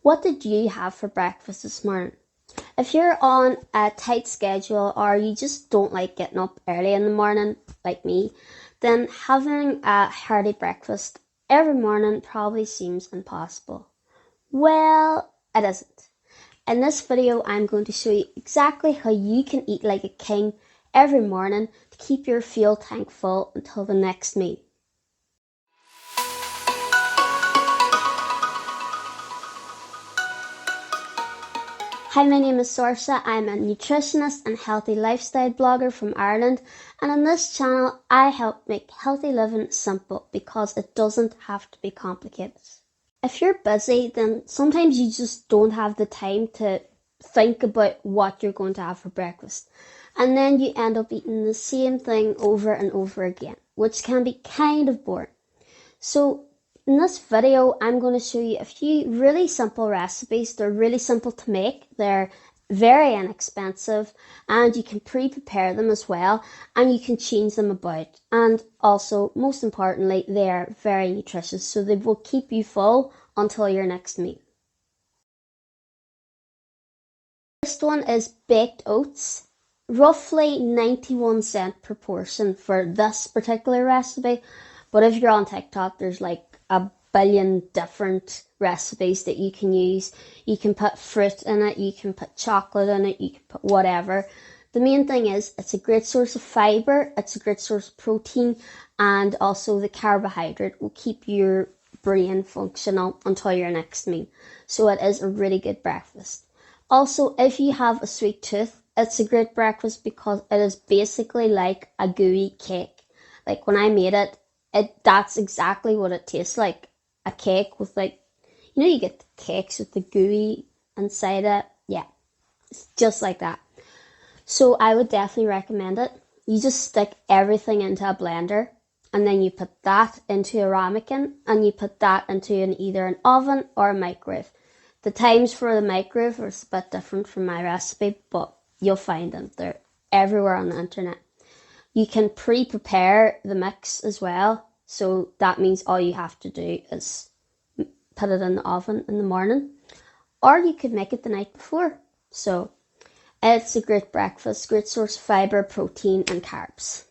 What did you have for breakfast this morning? If you're on a tight schedule or you just don't like getting up early in the morning, like me, then having a hearty breakfast every morning probably seems impossible. Well, it isn't. In this video, I'm going to show you exactly how you can eat like a king every morning to keep your fuel tank full until the next meal. Hi, my name is Sorcha. I'm a nutritionist and healthy lifestyle blogger from Ireland, and on this channel I help make healthy living simple because it doesn't have to be complicated. If you're busy, then sometimes you just don't have the time to think about what you're going to have for breakfast, and then you end up eating the same thing over and over again, which can be kind of boring. So in this video, I'm going to show you a few really simple recipes. They're really simple to make. They're very inexpensive, and you can pre-prepare them as well, and you can change them about. And also, most importantly, they're very nutritious, so they will keep you full until your next meal. First one is baked oats. Roughly 91 cent per portion for this particular recipe, but if you're on TikTok, there's like a billion different recipes that you can use. You can put fruit in it, you can put chocolate in it, you can put whatever. The main thing is it's a great source of fibre, it's a great source of protein, and also the carbohydrate will keep your brain functional until your next meal. So it is a really good breakfast. Also, if you have a sweet tooth, it's a great breakfast because it is basically like a gooey cake. Like when I made it, that's exactly what it tastes like. A cake with you get the cakes with the gooey inside it. Yeah, it's just like that. So I would definitely recommend it. You just stick everything into a blender, and then you put that into a ramekin, and you put that into either an oven or a microwave. The times for the microwave are a bit different from my recipe, but you'll find them. They're everywhere on the internet. You can pre-prepare the mix as well. So that means all you have to do is put it in the oven in the morning. Or you could make it the night before. So it's a great breakfast, great source of fibre, protein and carbs.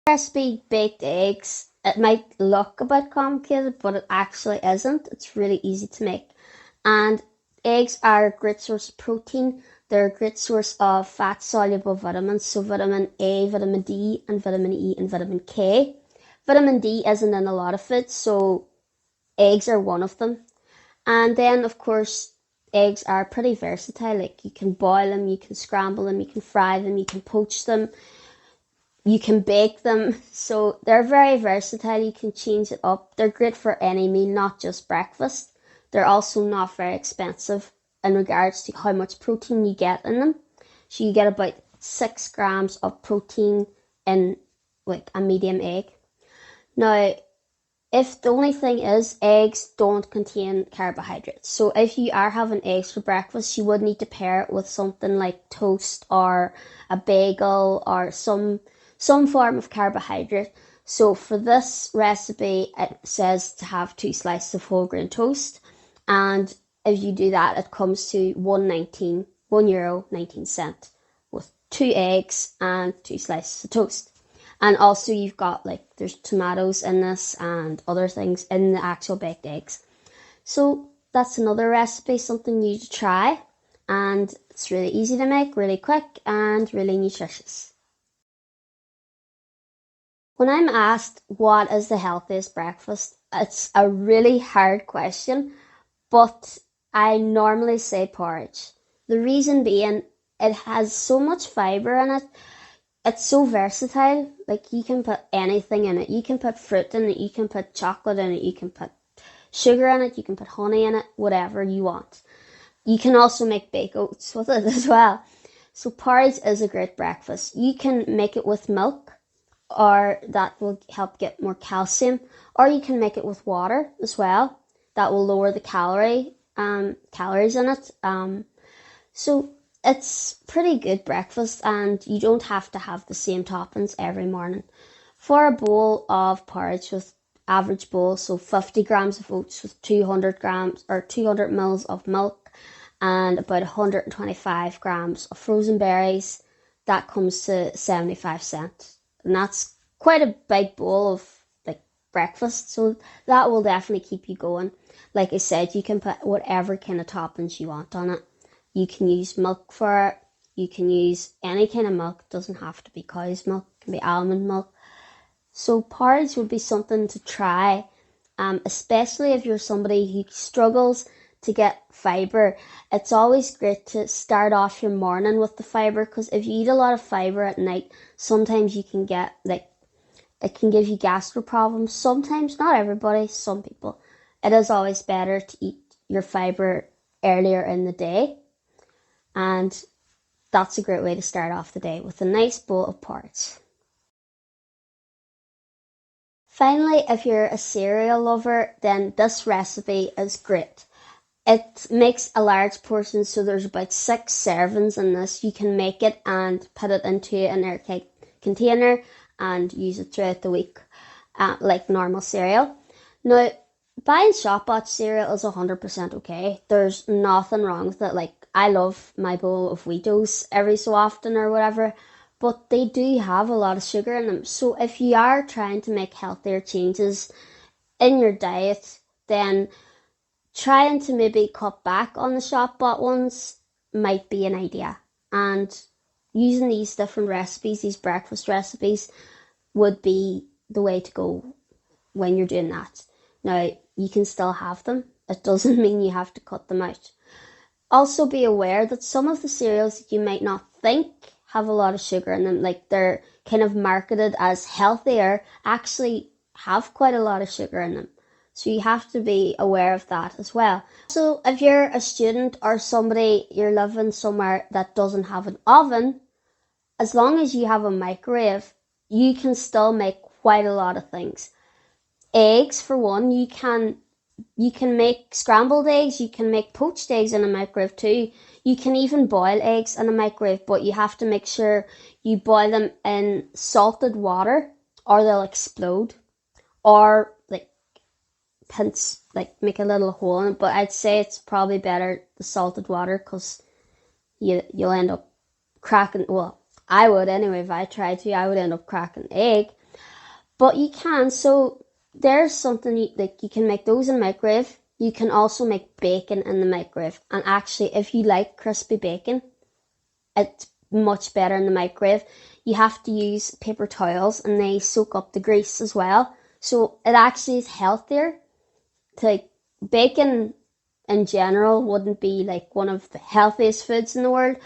Recipe baked eggs. It might look a bit complicated, but it actually isn't. It's really easy to make. And eggs are a great source of protein. They're a great source of fat-soluble vitamins, so vitamin A, vitamin D, and vitamin E, and vitamin K. Vitamin D isn't in a lot of foods, so eggs are one of them. And then, of course, eggs are pretty versatile. Like, you can boil them, you can scramble them, you can fry them, you can poach them, you can bake them. So they're very versatile. You can change it up. They're great for any meal, not just breakfast. They're also not very expensive in regards to how much protein you get in them. So you get about 6 grams of protein in like a medium egg. Now, if the only thing is eggs don't contain carbohydrates. So if you are having eggs for breakfast, you would need to pair it with something like toast or a bagel or some form of carbohydrate. So for this recipe, it says to have 2 slices of whole grain toast, and if you do that, it comes to €1.19 with 2 eggs and 2 slices of toast. And also you've got there's tomatoes in this and other things in the actual baked eggs. So that's another recipe, something new to try. And it's really easy to make, really quick and really nutritious. When I'm asked what is the healthiest breakfast, it's a really hard question, but I normally say porridge. The reason being, it has so much fibre in it. It's so versatile. Like, you can put anything in it. You can put fruit in it, you can put chocolate in it, you can put sugar in it, you can put honey in it, whatever you want. You can also make baked oats with it as well. So porridge is a great breakfast. You can make it with milk, or that will help get more calcium, or you can make it with water as well. That will lower the calories in it. So it's pretty good breakfast, and you don't have to have the same toppings every morning. For a bowl of porridge with average bowl, so 50 grams of oats with 200 grams or 200 mils of milk and about 125 grams of frozen berries. That comes to 75 cents, and that's quite a big bowl of like breakfast, so that will definitely keep you going. Like I said, you can put whatever kind of toppings you want on it. You can use milk for it. You can use any kind of milk. It doesn't have to be cow's milk. It can be almond milk. So porridge would be something to try, especially if you're somebody who struggles to get fibre. It's always great to start off your morning with the fibre, because if you eat a lot of fibre at night, sometimes you can get like, it can give you gastro problems. Sometimes, not everybody, some people. It is always better to eat your fibre earlier in the day, and that's a great way to start off the day with a nice bowl of porridge. Finally, if you're a cereal lover, then this recipe is great. It makes a large portion, so there's about 6 servings in this. You can make it and put it into an airtight container and use it throughout the week, like normal cereal. Now, buying shop bought cereal is 100% okay. There's nothing wrong with it. Like, I love my bowl of Wheatos every so often or whatever, but they do have a lot of sugar in them. So if you are trying to make healthier changes in your diet, then trying to maybe cut back on the shop bought ones might be an idea. And using these different recipes, these breakfast recipes, would be the way to go when you're doing that. Now, you can still have them. It doesn't mean you have to cut them out. Also be aware that some of the cereals that you might not think have a lot of sugar in them, like they're kind of marketed as healthier, actually have quite a lot of sugar in them. So you have to be aware of that as well. So if you're a student or somebody, you're living somewhere that doesn't have an oven, as long as you have a microwave, you can still make quite a lot of things. Eggs, for one, you can make scrambled eggs, you can make poached eggs in a microwave too. You can even boil eggs in a microwave, but you have to make sure you boil them in salted water or they'll explode. Or like pinch, like make a little hole in it. But I'd say it's probably better the salted water, because you'll end up cracking. Well, I would anyway. If I tried to, I would end up cracking an egg. But you can. So there's something like you can make those in the microwave. You can also make bacon in the microwave. And actually, if you like crispy bacon, it's much better in the microwave. You have to use paper towels, and they soak up the grease as well. So it actually is healthier. Like, bacon in general wouldn't be like one of the healthiest foods in the world,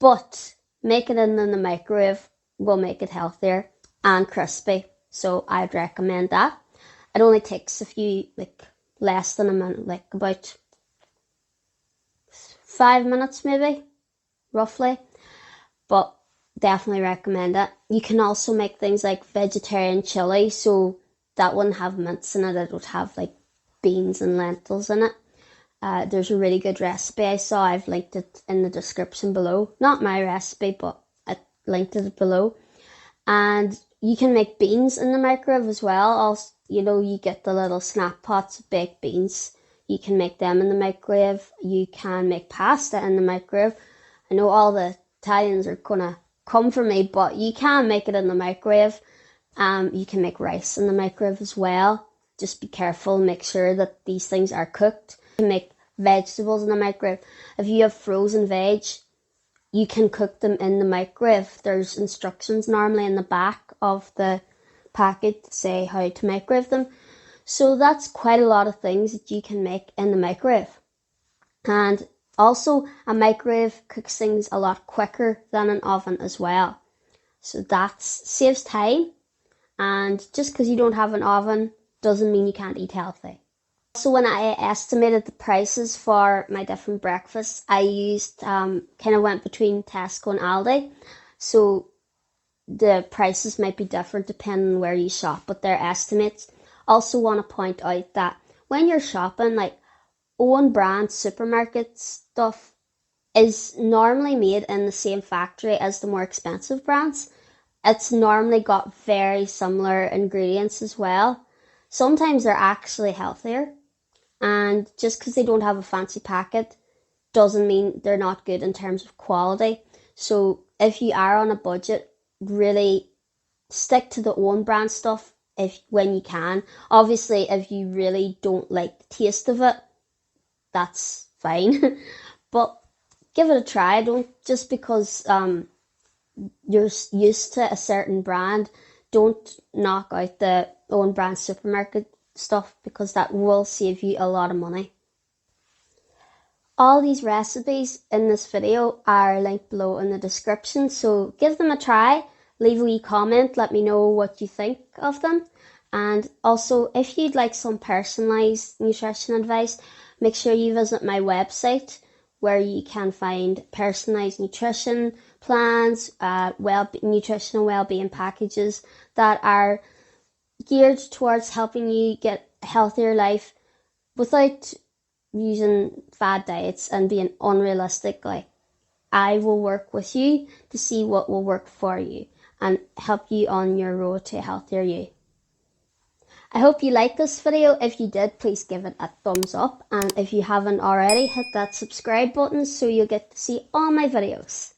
but making it in the microwave will make it healthier and crispy. So I'd recommend that. It only takes a few, like less than a minute, like about 5 minutes maybe, roughly. But definitely recommend it. You can also make things like vegetarian chili, so that wouldn't have mince in it. It would have like beans and lentils in it. There's a really good recipe I saw. I've linked it in the description below. Not my recipe, but I linked it below. And you can make beans in the microwave as well. Also, you get the little snap pots of baked beans. You can make them in the microwave. You can make pasta in the microwave. I know all the Italians are gonna come for me, but you can make it in the microwave. You can make rice in the microwave as well. Just be careful, make sure that these things are cooked. You can make vegetables in the microwave. If you have frozen veg, you can cook them in the microwave. There's instructions normally in the back of the packet to say how to microwave them. So that's quite a lot of things that you can make in the microwave. And also, a microwave cooks things a lot quicker than an oven as well. So that saves time. And just because you don't have an oven doesn't mean you can't eat healthy. So when I estimated the prices for my different breakfasts, I used kind of went between Tesco and Aldi. So the prices might be different depending on where you shop, but they're estimates. Also want to point out that when you're shopping, like own brand supermarket stuff is normally made in the same factory as the more expensive brands. It's normally got very similar ingredients as well. sometimes they're actually healthier. And just because they don't have a fancy packet doesn't mean they're not good in terms of quality. So if you are on a budget, really stick to the own brand stuff if when you can. Obviously, if you really don't like the taste of it, that's fine. But give it a try. Don't just because you're used to a certain brand, don't knock out the own brand supermarket stuff because that will save you a lot of money. All these recipes in this video are linked below in the description, so give them a try, leave a wee comment, let me know what you think of them. And also, if you'd like some personalised nutrition advice, make sure you visit my website where you can find personalised nutrition plans, nutrition and wellbeing packages that are geared towards helping you get a healthier life without using fad diets and being unrealistic. Like, I will work with you to see what will work for you and help you on your road to a healthier you. I hope you liked this video. If you did, please give it a thumbs up, and if you haven't already, hit that subscribe button so you'll get to see all my videos.